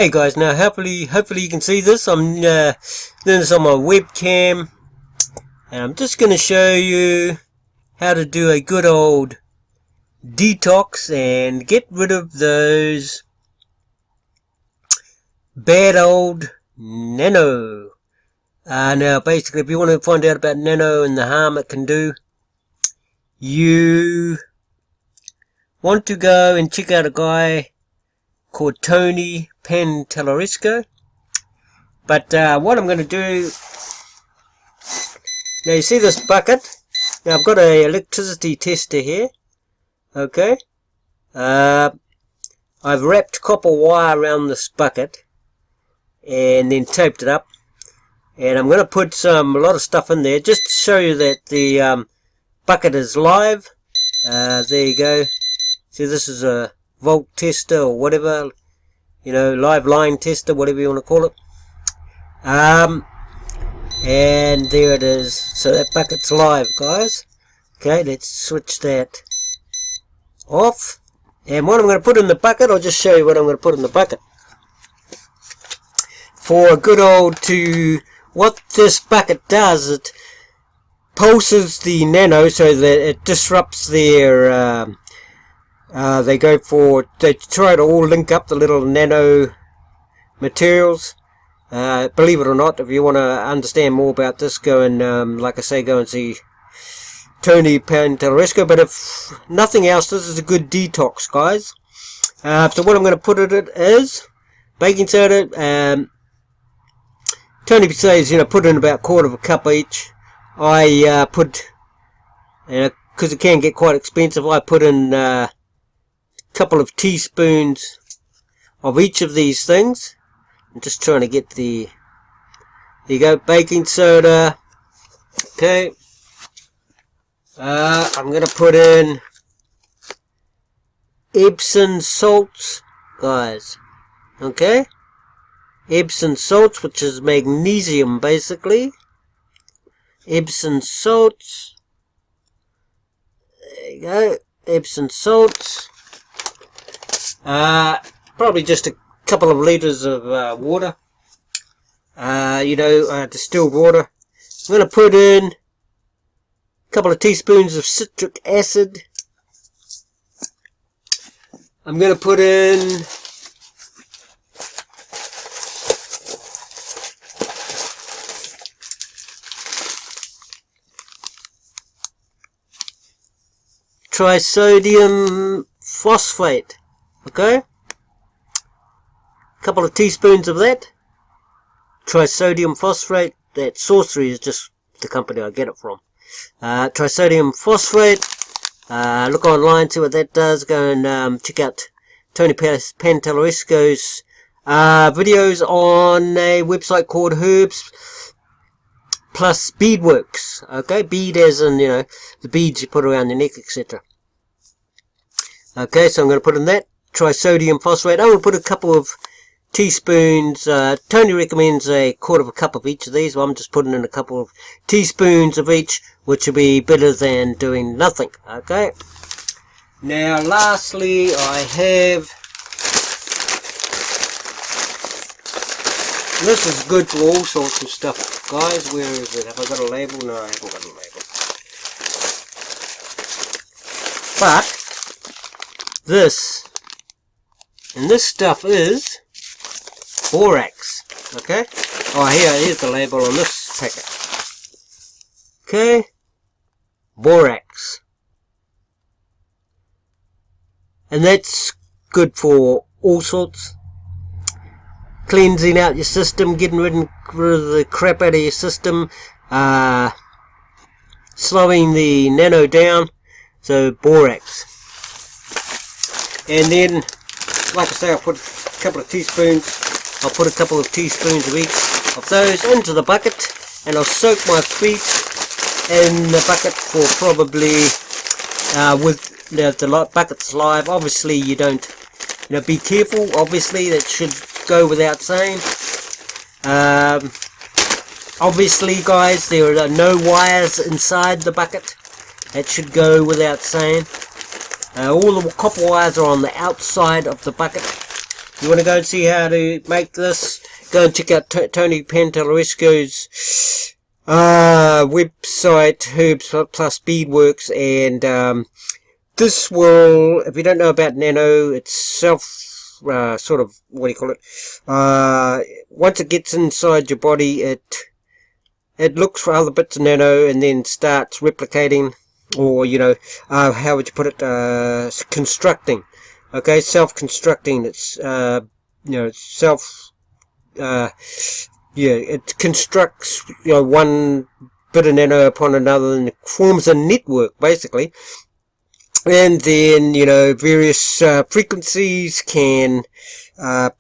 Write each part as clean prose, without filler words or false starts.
Hey guys, now hopefully you can see this. I'm doing this on my webcam, and I'm just going to show you how to do a good old detox and get rid of those bad old nano. Now basically, if you want to find out about nano and the harm it can do, you want to go and check out a guy called Tony Pantalleresco. But what I'm going to do now, you see this bucket. Now I've got a electricity tester here. Okay, I've wrapped copper wire around this bucket and then taped it up, and I'm going to put a lot of stuff in there just to show you that the bucket is live. There you go. See, this is a volt tester or whatever, you know, live line tester, whatever you want to call it. And there it is. So that bucket's live, guys. Okay, let's switch that off. And what I'm going to put in the bucket, I'll just show you what I'm going to put in the bucket. For a good old what this bucket does, it pulses the nano so that it disrupts their they try to all link up the little nano materials. Believe it or not, if you want to understand more about this, go and, like I say, go and see Tony Pantalleresco. But if nothing else, this is a good detox, guys. So what I'm going to put in it is baking soda. Tony says, put in about 1/4 cup each. I put, because it can get quite expensive, I put in couple of teaspoons of each of these things. I'm just trying to get there you go, baking soda. Okay, I'm going to put in Epsom salts, guys. Okay, Epsom salts, which is magnesium basically. Epsom salts, there you go, Epsom salts. Probably just a couple of litres of water, distilled water. I'm going to put in a couple of teaspoons of citric acid. I'm going to put in trisodium phosphate. Okay, a couple of teaspoons of that trisodium phosphate. That Sorcery is just the company I get it from. Trisodium phosphate. Look online, see what that does. Go and check out Tony Pantalleresco's videos on a website called Herbs Plus Beadworks. Okay, bead as in, the beads you put around your neck, etc. Okay, so I'm going to put in that trisodium phosphate. I'm going to put a couple of teaspoons. Tony recommends a 1/4 cup of each of these. Well, I'm just putting in a couple of teaspoons of each, which will be better than doing nothing. Okay, now lastly I have, this is good for all sorts of stuff, guys. Where is it? Have I got a label? No, I haven't got a label. But this stuff is borax. Okay, here's the label on this packet. Okay, borax, and that's good for all sorts, cleansing out your system, getting rid of the crap out of your system, slowing the nano down. So borax. And then, like I say, I'll put a couple of teaspoons. I'll put a couple of teaspoons of each of those into the bucket, and I'll soak my feet in the bucket for probably, with the bucket's live. Obviously, you don't, be careful. Obviously, that should go without saying. Obviously, guys, there are no wires inside the bucket. That should go without saying. All the copper wires are on the outside of the bucket. You want to go and see how to make this? Go and check out Tony Pantalleresco's website, Herbs Plus Beadworks, and this will, if you don't know about nano, it's sort of, what do you call it? Once it gets inside your body, it looks for other bits of nano and then starts replicating, or, you know, how would you put it? Constructing. Okay, self-constructing. It's, you know, it's it constructs, you know, one bit of nano upon another and it forms a network, basically. And then, you know, various frequencies can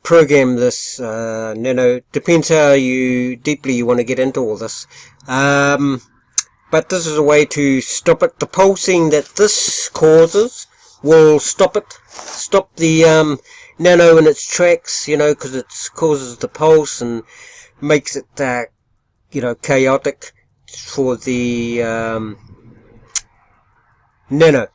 program this nano. Depends how deeply you want to get into all this. But this is a way to stop it. The pulsing that this causes will stop it. Stop the nano in its tracks, you know, because it causes the pulse and makes it, you know, chaotic for the nano.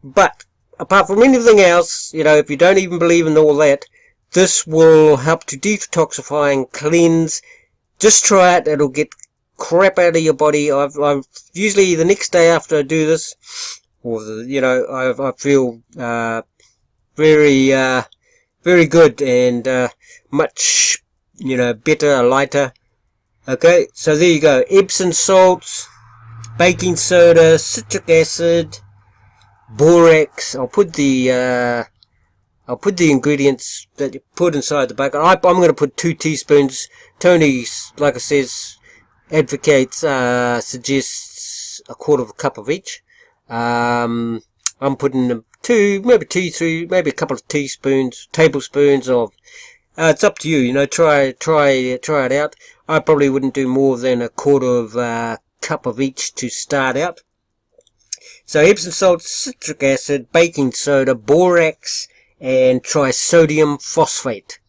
But apart from anything else, you know, if you don't even believe in all that, this will help to detoxify and cleanse. Just try it. It'll get crap out of your body. I've usually the next day after I do this, or you know, I feel very good and much, you know, better, lighter. Okay, so there you go. Epsom salts, baking soda, citric acid, borax. I'll put the ingredients that you put inside the bucket. I'm going to put 2 teaspoons. Tony, like I says, advocates, suggests a quarter of a cup of each. I'm putting 2, maybe 2, 3, maybe a couple of tablespoons of. It's up to you. You know, try it out. I probably wouldn't do more than a quarter of a cup of each to start out. So Epsom salt, citric acid, baking soda, borax, and trisodium phosphate.